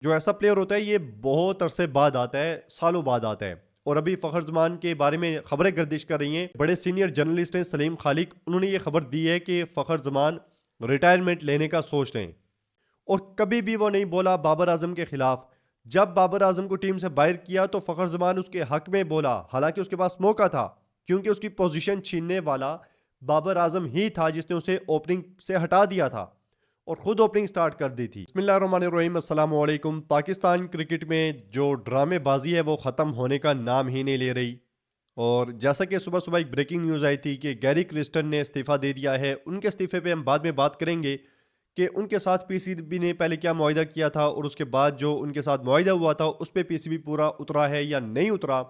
जो ऐसा प्लेयर होता है ये बहुत अरसे बाद आता है, सालों बाद आता है। और अभी फ़खर ज़मान के बारे में खबरें गर्दिश कर रही हैं। बड़े सीनियर जर्नलिस्ट हैं सलीम खालिक, उन्होंने ये खबर दी है कि फ़खर ज़मान रिटायरमेंट लेने का सोच रहे हैं। और कभी भी वो नहीं बोला बाबर आजम के खिलाफ। जब बाबर आजम को टीम से बाहर किया तो फ़खर ज़मान उसके हक में बोला, हालांकि उसके पास मौका था, क्योंकि उसकी पोजीशन छीनने वाला बाबर आजम ही था जिसने उसे ओपनिंग से हटा दिया था और खुद ओपनिंग स्टार्ट कर दी थी। बिस्मिल्लाहिर्रहमानिर्रहीम, अस्सलाम वालेकुम। पाकिस्तान क्रिकेट में जो ड्रामेबाजी है वो ख़त्म होने का नाम ही नहीं ले रही। और जैसा कि सुबह सुबह एक ब्रेकिंग न्यूज़ आई थी कि गैरी क्रिस्टन ने इस्तीफ़ा दे दिया है। उनके इस्तीफ़े पे हम बाद में बात करेंगे कि उनके साथ पीसीबी ने पहले क्या मुआहिदा किया था और उसके बाद जो उनके साथ मुआहिदा हुआ था उस पे पीसीबी पूरा उतरा है या नहीं उतरा,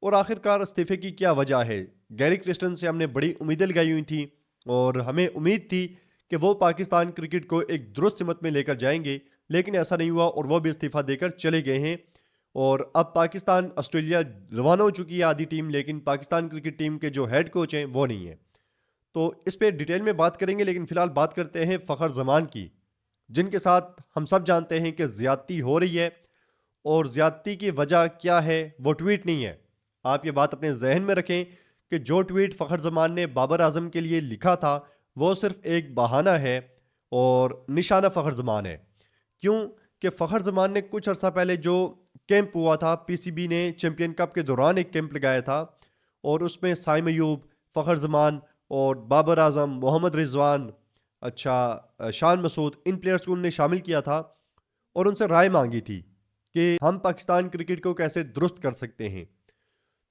और आखिरकार इस्तीफे की क्या वजह है। गैरी क्रिस्टन से हमने बड़ी उम्मीदें लगाई हुई थी और हमें उम्मीद थी कि वो पाकिस्तान क्रिकेट को एक दुरुस्त सिमत में लेकर जाएंगे, लेकिन ऐसा नहीं हुआ और वो भी इस्तीफ़ा देकर चले गए हैं। और अब पाकिस्तान ऑस्ट्रेलिया रवाना हो चुकी है आधी टीम, लेकिन पाकिस्तान क्रिकेट टीम के जो हेड कोच हैं वो नहीं है। तो इस पे डिटेल में बात करेंगे, लेकिन फिलहाल बात करते हैं फ़खर ज़मान की, जिनके साथ हम सब जानते हैं कि ज़्यादती हो रही है। और ज़्यादती की वजह क्या है वो ट्वीट नहीं है। आप ये बात अपने जहन में रखें कि जो ट्वीट फ़खर ज़मान ने बाबर आजम के लिए लिखा था वो सिर्फ एक बहाना है और निशाना फ़खर ज़मान है। क्यों? कि फ़खर ज़मान ने कुछ अर्सा पहले जो कैंप हुआ था, पीसीबी ने चैंपियन कप के दौरान एक कैंप लगाया था और उसमें साइम अयूब, फ़खर ज़मान और बाबर आजम, मोहम्मद रिजवान, शान मसूद, इन प्लेयर्स को उन्होंने शामिल किया था और उनसे राय मांगी थी कि हम पाकिस्तान क्रिकेट को कैसे दुरुस्त कर सकते हैं।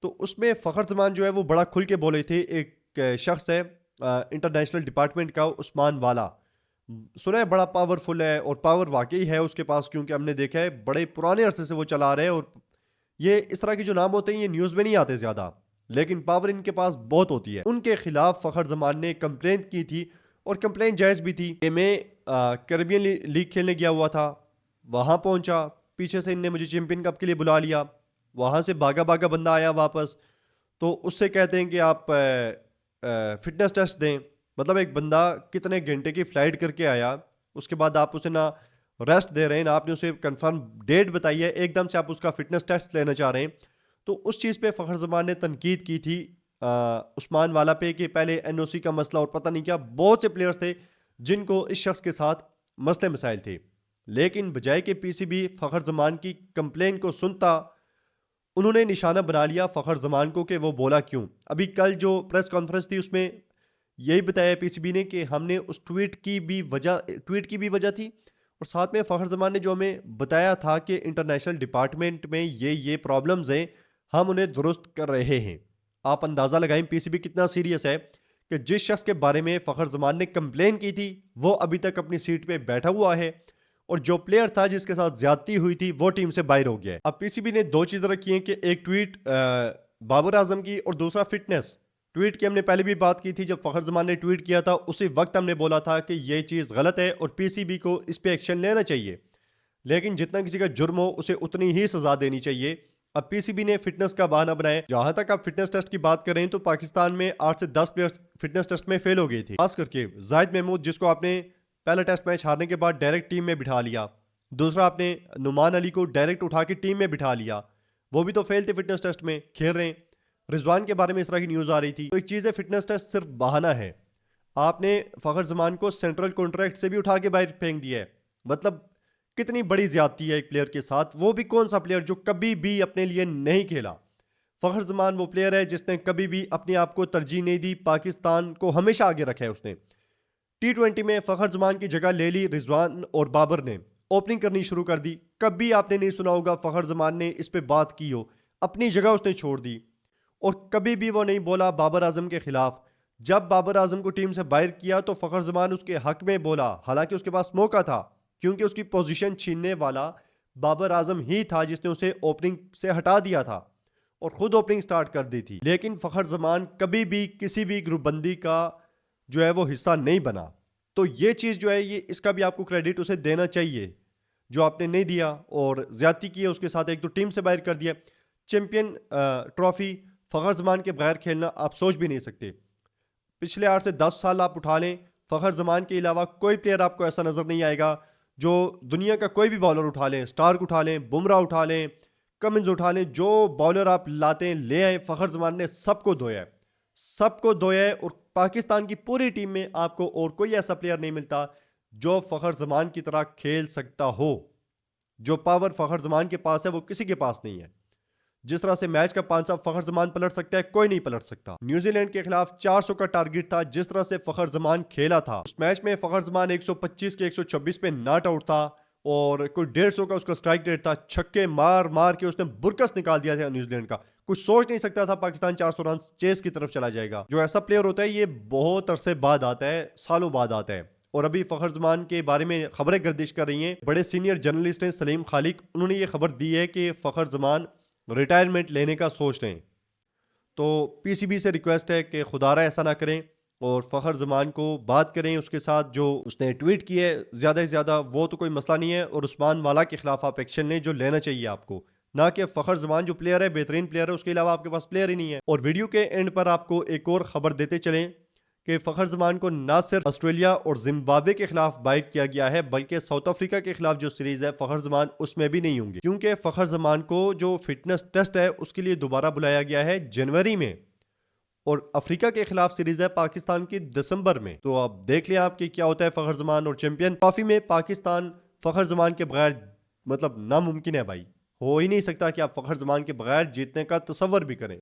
तो उसमें फ़खर ज़मान जो है वो बड़ा खुल के बोले थे। एक शख्स है इंटरनेशनल डिपार्टमेंट का, उस्मान वाला, सुना है बड़ा पावरफुल है और पावर वाकई है उसके पास, क्योंकि हमने देखा है बड़े पुराने अरसे से वो चला रहे हैं। और ये इस तरह के जो नाम होते हैं ये न्यूज़ में नहीं आते ज़्यादा, लेकिन पावर इनके पास बहुत होती है। उनके खिलाफ फ़खर ज़मान ने कंप्लेंट की थी और कंप्लेंट जायज़ भी थी कि मैं कैरेबियन लीग खेलने गया हुआ था, वहाँ पहुँचा, पीछे से इनने मुझे चैंपियन कप के लिए बुला लिया, वहाँ से भागा भागा बंदा आया वापस, तो उससे कहते हैं कि आप फिटनेस टेस्ट दें। मतलब एक बंदा कितने घंटे की फ़्लाइट करके आया, उसके बाद आप उसे ना रेस्ट दे रहे हैं ना आपने उसे कंफर्म डेट बताई है, एकदम से आप उसका फिटनेस टेस्ट लेना चाह रहे हैं। तो उस चीज़ पे फ़खर ज़मान ने तनकीद की थी उस्मान वाला पे कि पहले एनओसी का मसला और पता नहीं क्या, बहुत से प्लेयर्स थे जिनको इस शख्स के साथ मसले मसाइल थे। लेकिन बजाय के पीसीबी फ़खर ज़मान की कंप्लेन को सुनता, उन्होंने निशाना बना लिया फ़खर ज़मान को कि वो बोला क्यों। अभी कल जो प्रेस कॉन्फ्रेंस थी उसमें यही बताया पीसीबी ने कि हमने उस ट्वीट की भी वजह थी और साथ में फ़खर ज़मान ने जो हमें बताया था कि इंटरनेशनल डिपार्टमेंट में ये प्रॉब्लम्स हैं, हम उन्हें दुरुस्त कर रहे हैं। आप अंदाज़ा लगाएं पीसीबी कितना सीरियस है कि जिस शख्स के बारे में फ़खर ज़मान ने कंप्लेन की थी वो अभी तक अपनी सीट पे बैठा हुआ है और जो प्लेयर था जिसके साथ ज्यादती हुई थी वो टीम से बाहर हो गया है। अब पीसीबी ने दो चीज़ें रखी हैं कि एक ट्वीट बाबर आजम की और दूसरा फिटनेस। ट्वीट की हमने पहले भी बात की थी, जब फ़खर ज़मान ने ट्वीट किया था उसी वक्त हमने बोला था कि ये चीज़ गलत है और पीसीबी को इस पे एक्शन लेना चाहिए, लेकिन जितना किसी का जुर्म हो उसे उतनी ही सजा देनी चाहिए। अब पीसीबी ने फिटनेस का बहाना बनाया। जहां तक आप फिटनेस टेस्ट की बात करें तो पाकिस्तान में 8 से 10 प्लेयर्स फिटनेस टेस्ट में फेल हो गए थे, खास करके जाहिद महमूद, जिसको आपने पहला टेस्ट मैच हारने के बाद डायरेक्ट टीम में बिठा लिया। दूसरा आपने नुमान अली को डायरेक्ट उठा के टीम में बिठा लिया, वो भी तो फेल थे फिटनेस टेस्ट में, खेल रहे हैं। रिजवान के बारे में इस तरह की न्यूज़ आ रही थी। तो एक चीज़ है, फिटनेस टेस्ट सिर्फ बहाना है। आपने फ़खर ज़मान को सेंट्रल कॉन्ट्रैक्ट से भी उठा के बाहर फेंक दिया है। मतलब कितनी बड़ी ज्यादती है एक प्लेयर के साथ, वो भी कौन सा प्लेयर जो कभी भी अपने लिए नहीं खेला। फ़खर ज़मान वो प्लेयर है जिसने कभी भी अपने आप को तरजीह नहीं दी, पाकिस्तान को हमेशा आगे रखा है उसने। T20 में फ़खर ज़मान की जगह ले ली रिजवान और बाबर ने, ओपनिंग करनी शुरू कर दी। कभी आपने नहीं सुना होगा फ़खर ज़मान ने इस पे बात की हो, अपनी जगह उसने छोड़ दी और कभी भी वो नहीं बोला बाबर आजम के खिलाफ। जब बाबर आजम को टीम से बाहर किया तो फ़खर ज़मान उसके हक में बोला, हालांकि उसके पास मौका था, क्योंकि उसकी पोजीशन छीनने वाला बाबर आजम ही था जिसने उसे ओपनिंग से हटा दिया था और खुद ओपनिंग स्टार्ट कर दी थी। लेकिन फ़खर ज़मान कभी भी किसी भी ग्रुप बंदी का जो है वो हिस्सा नहीं बना। तो ये चीज़ जो है, ये इसका भी आपको क्रेडिट उसे देना चाहिए जो आपने नहीं दिया और ज्यादती की है उसके साथ। एक तो टीम से बाहर कर दिया, चैंपियन ट्रॉफी फ़खर ज़मान के बगैर खेलना आप सोच भी नहीं सकते। पिछले 8 से 10 साल आप उठा लें, फ़खर ज़मान के अलावा कोई प्लेयर आपको ऐसा नज़र नहीं आएगा जो दुनिया का कोई भी बॉलर उठा लें, स्टार्क उठा लें, बुमराह उठा लें, कमिंस उठा लें, जो बॉलर आप लाते हैं ले आए, फ़खर जमान ने सबको धोया है, सबको धोया है। और पाकिस्तान की पूरी टीम में आपको और कोई ऐसा प्लेयर नहीं मिलता जो फ़खर जमान की तरह खेल सकता हो। जो पावर फ़खर जमान के पास है वो किसी के पास नहीं है। जिस तरह से मैच का पांचा फ़खर जमान पलट सकता है, कोई नहीं पलट सकता। न्यूजीलैंड के खिलाफ 400 का टारगेट था। जिस तरह से फ़खर जमान खेला था उस मैच में, फ़खर जमान 125 के 126 पे नॉट आउट था और कोई 150 का उसका स्ट्राइक रेट था। छक्के मार मार के उसने बुरकस निकाल दिया था न्यूजीलैंड का। कुछ सोच नहीं सकता था पाकिस्तान 400 रन चेस की तरफ चला जाएगा। जो ऐसा प्लेयर होता है ये बहुत अरसे बाद आता है, सालों बाद आता है। और अभी फ़खर जमान के बारे में खबरें गर्दिश कर रही हैं। बड़े सीनियर जर्नलिस्ट हैं सलीम खालिक, उन्होंने ये खबर दी है कि फ़खर जमान रिटायरमेंट लेने का सोच रहे हैं। तो पीसीबी से रिक्वेस्ट है कि खुदारा ऐसा ना करें और फ़खर जमान को बात करें उसके साथ। जो उसने ट्वीट किए ज़्यादा से ज़्यादा वो तो कोई मसला नहीं है, और उस्मान वाला के खिलाफ आप एक्शन लें जो लेना चाहिए आपको, ना कि फ़खर जमान जो प्लेयर है, बेहतरीन प्लेयर है, उसके अलावा आपके पास प्लेयर ही नहीं है। और वीडियो के एंड पर आपको एक और खबर देते चलें कि फ़खर जमान को ना सिर्फ ऑस्ट्रेलिया और जिम्बाब्वे के खिलाफ बाइट किया गया है, बल्कि साउथ अफ्रीका के खिलाफ जो सीरीज है फ़खर जमान उसमें भी नहीं होंगे, क्योंकि फ़खर जमान को जो फिटनेस टेस्ट है उसके लिए दोबारा बुलाया गया है जनवरी में। और अफ्रीका के खिलाफ सीरीज है पाकिस्तान की दिसंबर में। तो अब देख लिया आपकी क्या होता है फ़खर जमान। और चैंपियन ट्रॉफी में पाकिस्तान फ़खर जमान के बगैर मतलब नामुमकिन है भाई, हो ही नहीं सकता कि आप फ़खर जमान के बगैर जीतने का तसव्वुर भी करें।